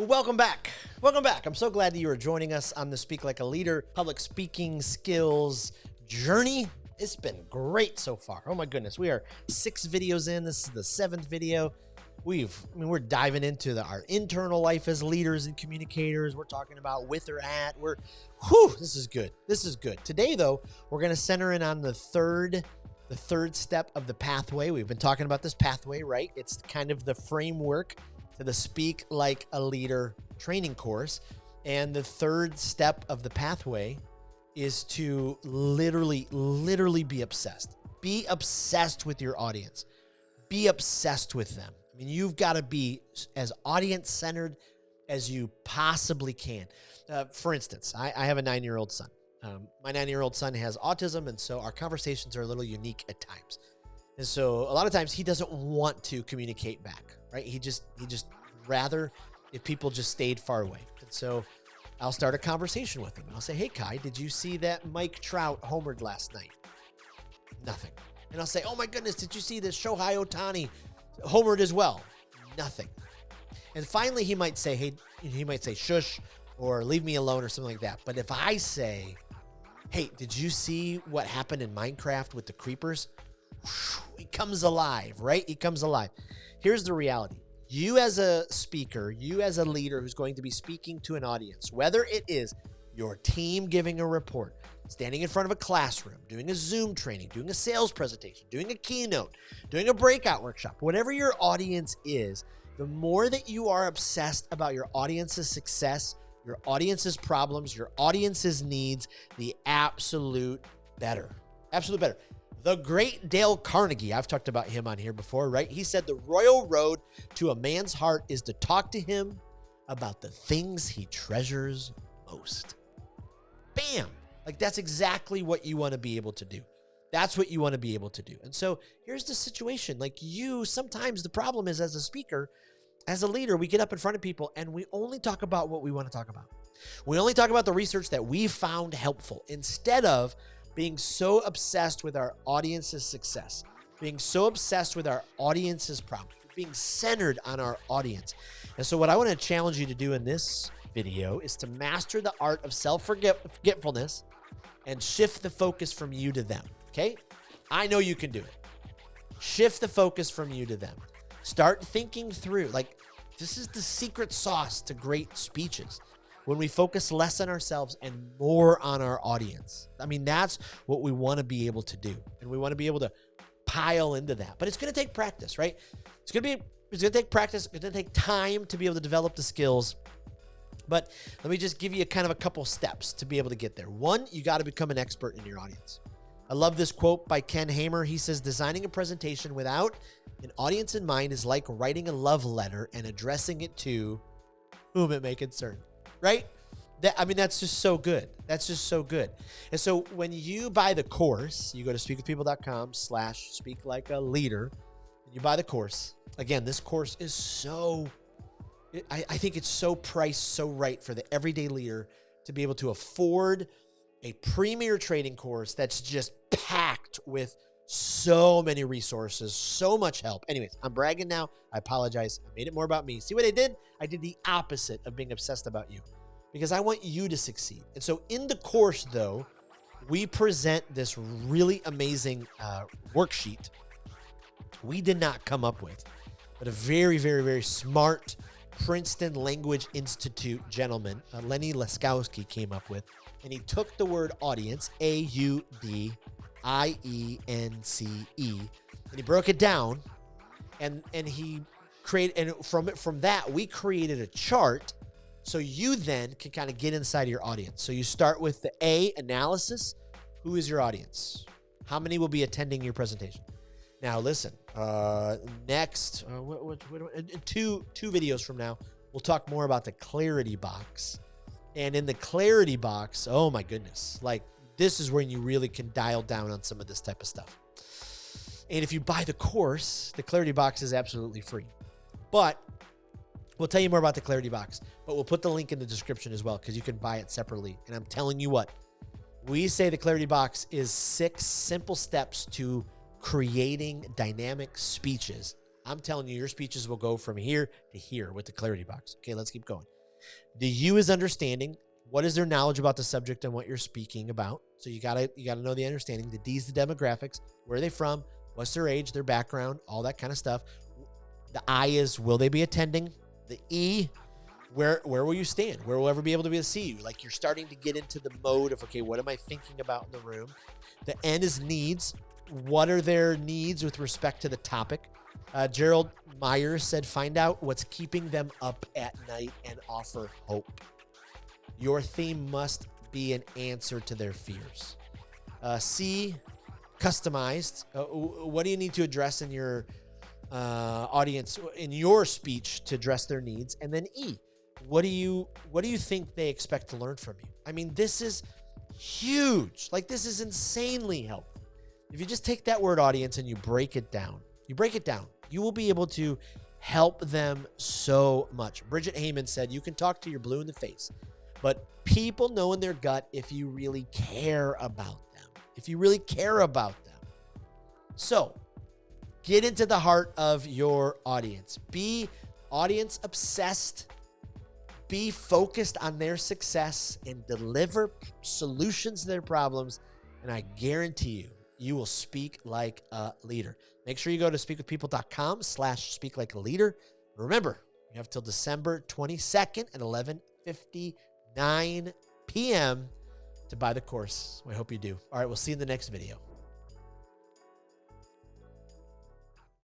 Welcome back. Welcome back. I'm so glad that you are joining us on the Speak Like a Leader public speaking skills journey. It's been great so far. Oh my goodness. We are 6 videos in. This is the 7th video. We're diving into our internal life as leaders and communicators. We're talking about with or at. This is good. This is good. Today, though, we're going to center in on the third step of the pathway. We've been talking about this pathway, right? It's kind of the framework to the Speak Like a Leader training course. And the third step of the pathway is to literally be obsessed. Be obsessed with your audience. Be obsessed with them. I mean, you've got to be as audience-centered as you possibly can. For instance, I have a 9-year-old son. My 9-year-old son has autism, and so our conversations are a little unique at times. And so a lot of times he doesn't want to communicate back, right? He just rather if people just stayed far away. And so I'll start a conversation with him. And I'll say, hey, Kai, did you see that Mike Trout homered last night? Nothing. And I'll say, oh my goodness, did you see this Shohei Ohtani homered as well? Nothing. And finally he might say, hey, he might say shush or leave me alone or something like that. But if I say, hey, did you see what happened in Minecraft with the creepers? He comes alive, right? He comes alive. Here's the reality. You as a speaker, you as a leader who's going to be speaking to an audience, whether it is your team giving a report, standing in front of a classroom, doing a Zoom training, doing a sales presentation, doing a keynote, doing a breakout workshop, whatever your audience is, the more that you are obsessed about your audience's success, your audience's problems, your audience's needs, the absolute better. Absolute better. The great Dale Carnegie, I've talked about him on here before, right? He said the royal road to a man's heart is to talk to him about the things he treasures most. Bam! Like that's exactly what you want to be able to do. That's what you want to be able to do. And so here's the situation. Like sometimes the problem is as a speaker, as a leader, we get up in front of people and we only talk about what we want to talk about. We only talk about the research that we found helpful instead of being so obsessed with our audience's success, being so obsessed with our audience's problems, being centered on our audience. And so what I want to challenge you to do in this video is to master the art of self-forgetfulness and shift the focus from you to them, okay? I know you can do it. Shift the focus from you to them. Start thinking through, like, this is the secret sauce to great speeches. When we focus less on ourselves and more on our audience. I mean, that's what we want to be able to do. And we want to be able to pile into that. But it's going to take practice, right? It's going to take practice. It's going to take time to be able to develop the skills. But let me just give you kind of a couple steps to be able to get there. One, you got to become an expert in your audience. I love this quote by Ken Hamer. He says, designing a presentation without an audience in mind is like writing a love letter and addressing it to whom it may concern. Right? That's just so good. That's just so good. And so when you buy the course, you go to speakwithpeople.com/speaklikealeader, and you buy the course. Again, this course is I think it's so priced so right for the everyday leader to be able to afford a premier training course that's just packed with so many resources, so much help. Anyways, I'm bragging now. I apologize. I made it more about me. See what I did? I did the opposite of being obsessed about you because I want you to succeed. And so in the course, though, we present this really amazing worksheet we did not come up with, but a very, very, very smart Princeton Language Institute gentleman, Lenny Laskowski, came up with. And he took the word audience, AUDIENCE, and he broke it down, and he created, and from that we created a chart, so you then can kind of get inside of your audience. So you start with the A, analysis. Who is your audience? How many will be attending your presentation? Now listen, next, two videos from now, we'll talk more about the clarity box. And in the clarity box, oh my goodness, like this is when you really can dial down on some of this type of stuff. And if you buy the course, the clarity box is absolutely free. But we'll tell you more about the clarity box, but we'll put the link in the description as well because you can buy it separately. And I'm telling you what, we say the clarity box is 6 simple steps to creating dynamic speeches I'm telling you, your speeches will go from here to here with the clarity box. Okay, let's keep going. The U is understanding. What is their knowledge about the subject and what you're speaking about? So you gotta know the understanding. The D is the demographics. Where are they from? What's their age, their background, all that kind of stuff. The I is, will they be attending? The E, where will you stand? Where will ever be able to see you? Like, you're starting to get into the mode of, okay, what am I thinking about in the room? The N is needs. What are their needs with respect to the topic? Gerald Myers said, find out what's keeping them up at night and offer hope. Your theme must be an answer to their fears. C, customized. What do you need to address in your audience, in your speech, to address their needs? And then E, what do you think they expect to learn from you? I mean, this is huge. Like, this is insanely helpful. If you just take that word audience and you break it down, you will be able to help them so much. Bridget Heyman said, you can talk to your blue in the face, but people know in their gut if you really care about them, So get into the heart of your audience. Be audience obsessed. Be focused on their success and deliver solutions to their problems. And I guarantee you will speak like a leader. Make sure you go to speakwithpeople.com/speaklikealeader. Remember, you have till December 22nd at 11:59 p.m. to buy the course. I hope you do. All right, we'll see you in the next video.